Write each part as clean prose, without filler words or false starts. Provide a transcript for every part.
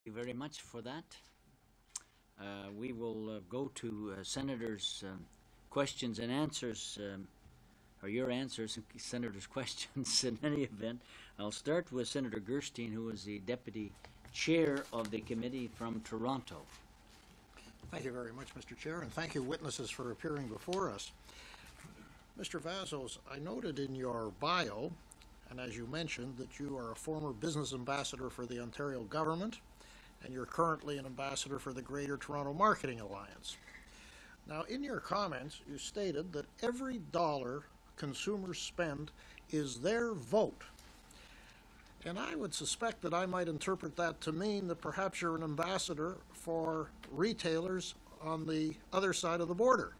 you very much for that. We will go to Senators' questions and answers, or your answers and Senators' questions in any event. I'll start with Senator Gerstein, who is the Deputy Chair of the committee from Toronto. Thank you very much, Mr. Chair, and thank you, witnesses, for appearing before us. Mr. Vassos, I noted in your bio, and as you mentioned, that you are a former business ambassador for the Ontario government, and you're currently an ambassador for the Greater Toronto Marketing Alliance. Now, in your comments, you stated that every dollar consumers spend is their vote. And I would suspect that I might interpret that to mean that perhaps you're an ambassador for retailers on the other side of the border.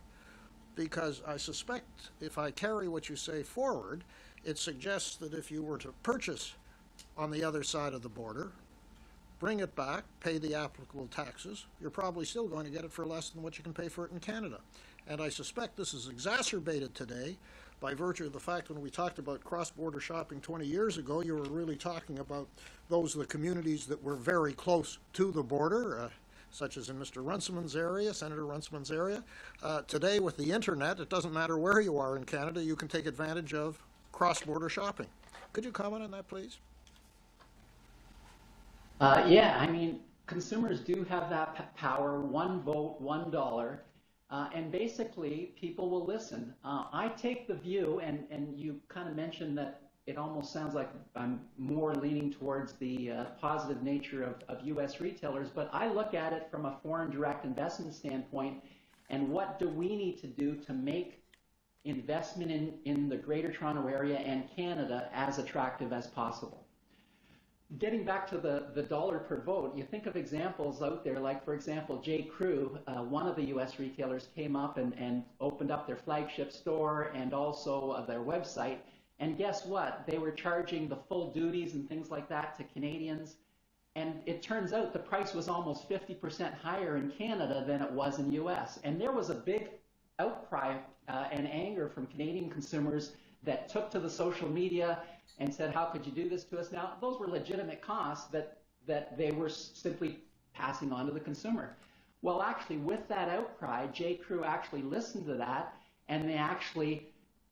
Because I suspect, if I carry what you say forward, it suggests that if you were to purchase on the other side of the border, bring it back, pay the applicable taxes, you're probably still going to get it for less than what you can pay for it in Canada. And I suspect this is exacerbated today by virtue of the fact when we talked about cross-border shopping 20 years ago, you were really talking about those of the communities that were very close to the border, such as in Mr. Runciman's area, Senator Runciman's area. Today, with the internet, it doesn't matter where you are in Canada, you can take advantage of cross-border shopping. Could you comment on that, please? Yeah, I mean, consumers do have that power, one vote, $1. And basically, people will listen. I take the view, and you kind of mentioned that it almost sounds like I'm more leaning towards the positive nature of U.S. retailers, but I look at it from a foreign direct investment standpoint, and what do we need to do to make investment in the Greater Toronto Area and Canada as attractive as possible? Getting back to the dollar per vote, you think of examples out there, like, for example, J.Crew, one of the U.S. retailers, came up and opened up their flagship store and also their website. And guess what? They were charging the full duties and things like that to Canadians. And it turns out the price was almost 50% higher in Canada than it was in the U.S. And there was a big outcry and anger from Canadian consumers that took to the social media and said, how could you do this to us? Now, those were legitimate costs that they were simply passing on to the consumer. Well, actually, with that outcry, J.Crew actually listened to that, and they actually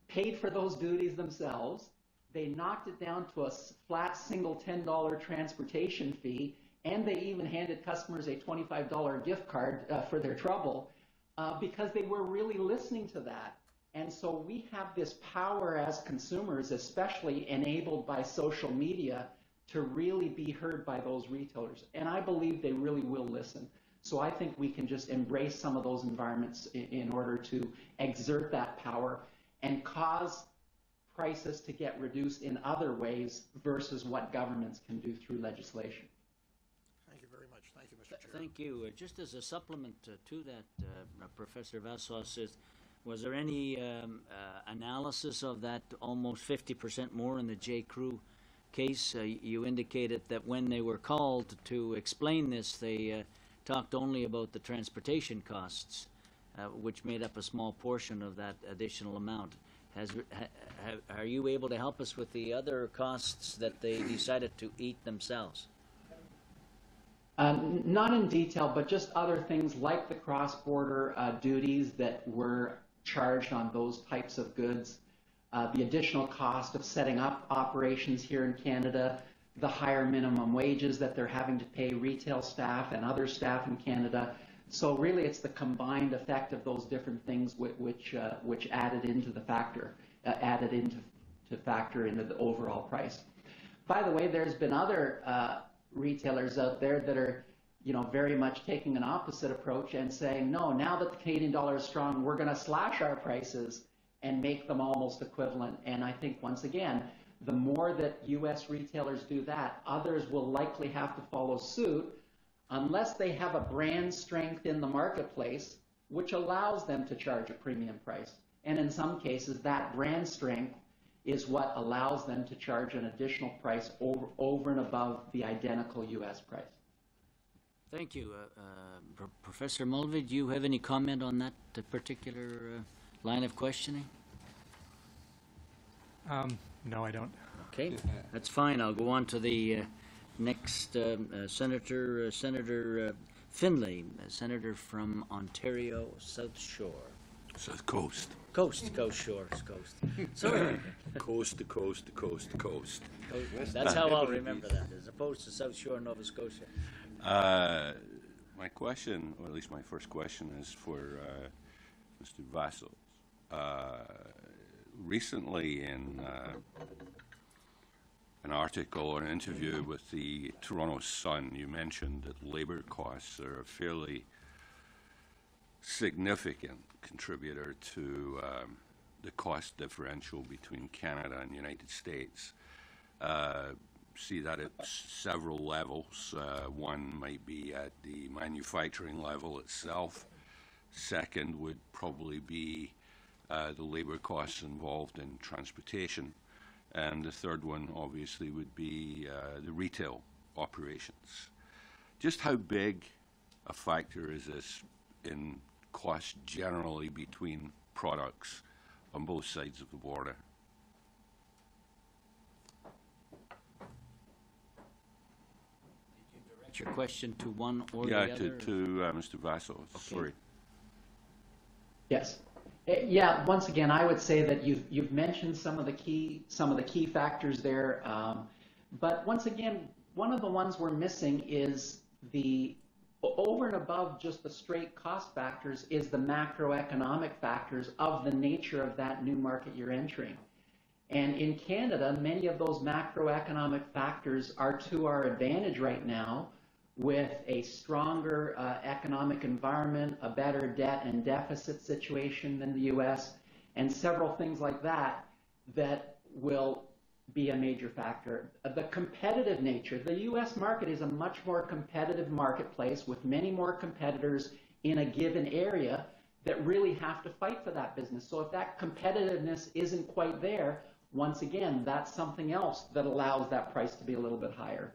paid for those duties themselves. They knocked it down to a flat single $10 transportation fee, and they even handed customers a $25 gift card for their trouble because they were really listening to that. And so we have this power as consumers, especially enabled by social media, to really be heard by those retailers. And I believe they really will listen. So I think we can just embrace some of those environments in order to exert that power and cause prices to get reduced in other ways versus what governments can do through legislation. Thank you very much. Thank you, Mr. Chair. Thank you. Just as a supplement to that, Professor Vassos, was there any analysis of that almost 50% more in the J.Crew case? You indicated that when they were called to explain this, they talked only about the transportation costs, which made up a small portion of that additional amount. Are you able to help us with the other costs that they decided to eat themselves? Not in detail, but just other things like the cross-border duties that were charged on those types of goods, the additional cost of setting up operations here in Canada, the higher minimum wages that they're having to pay retail staff and other staff in Canada. So really it's the combined effect of those different things which added into the factor, factor into the overall price. By the way, there's been other retailers out there that are very much taking an opposite approach and saying, no, now that the Canadian dollar is strong, we're going to slash our prices and make them almost equivalent. And I think, once again, the more that U.S. retailers do that, others will likely have to follow suit unless they have a brand strength in the marketplace, which allows them to charge a premium price. And in some cases, that brand strength is what allows them to charge an additional price over and above the identical U.S. price. Thank you. Professor Mulvey, do you have any comment on that particular line of questioning? No, I don't. Okay, that's fine. I'll go on to the Next, Senator Finlay, senator from Ontario South Shore. South Coast. Coast Shore, coast. Sorry. Coast to coast to coast to coast. That's how I'll remember that, as opposed to South Shore, Nova Scotia. My question, or at least my first question, is for Mr. Vassos. Recently, in an article or an interview with the Toronto Sun, you mentioned that labor costs are a fairly significant contributor to the cost differential between Canada and the United States. See that at several levels. One might be at the manufacturing level itself. Second would probably be the labor costs involved in transportation. And the third one, obviously, would be the retail operations. Just how big a factor is this in cost generally between products on both sides of the border? Did you direct your question to one or the other? Yeah, to Mr. Vassos. Okay. Sorry. Yes. Yeah. Once again, I would say that you've mentioned some of the key factors there. But once again, one of the ones we're missing is over and above just the straight cost factors is the macroeconomic factors of the nature of that new market you're entering. And in Canada, many of those macroeconomic factors are to our advantage right now, with a stronger economic environment, a better debt and deficit situation than the U.S., and several things like that that will be a major factor. The competitive nature. The U.S. market is a much more competitive marketplace with many more competitors in a given area that really have to fight for that business. So if that competitiveness isn't quite there, once again, that's something else that allows that price to be a little bit higher.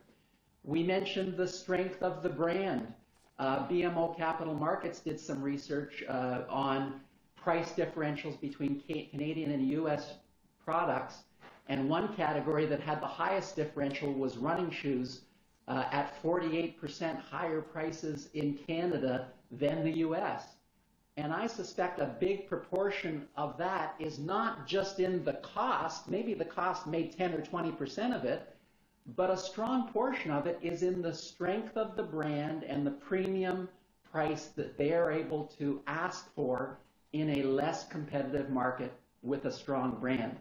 We mentioned the strength of the brand. BMO Capital Markets did some research on price differentials between Canadian and U.S. products, and one category that had the highest differential was running shoes at 48% higher prices in Canada than the U.S. And I suspect a big proportion of that is not just in the cost, maybe the cost made 10 or 20% of it, but a strong portion of it is in the strength of the brand and the premium price that they are able to ask for in a less competitive market with a strong brand.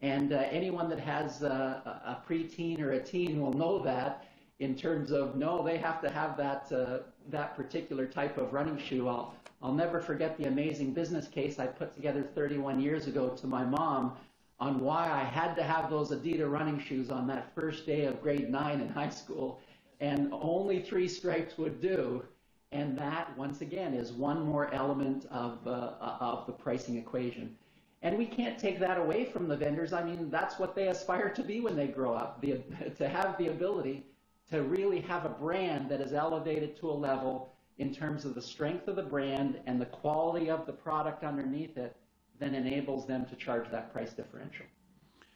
And anyone that has a preteen or a teen will know that in terms of, no, they have to have that particular type of running shoe. I'll never forget the amazing business case I put together 31 years ago to my mom on why I had to have those Adidas running shoes on that first day of grade 9 in high school, and only 3 stripes would do. And that, once again, is one more element of the pricing equation. And we can't take that away from the vendors. I mean, that's what they aspire to be when they grow up, to have the ability to really have a brand that is elevated to a level in terms of the strength of the brand and the quality of the product underneath it that enables them to charge that price differential.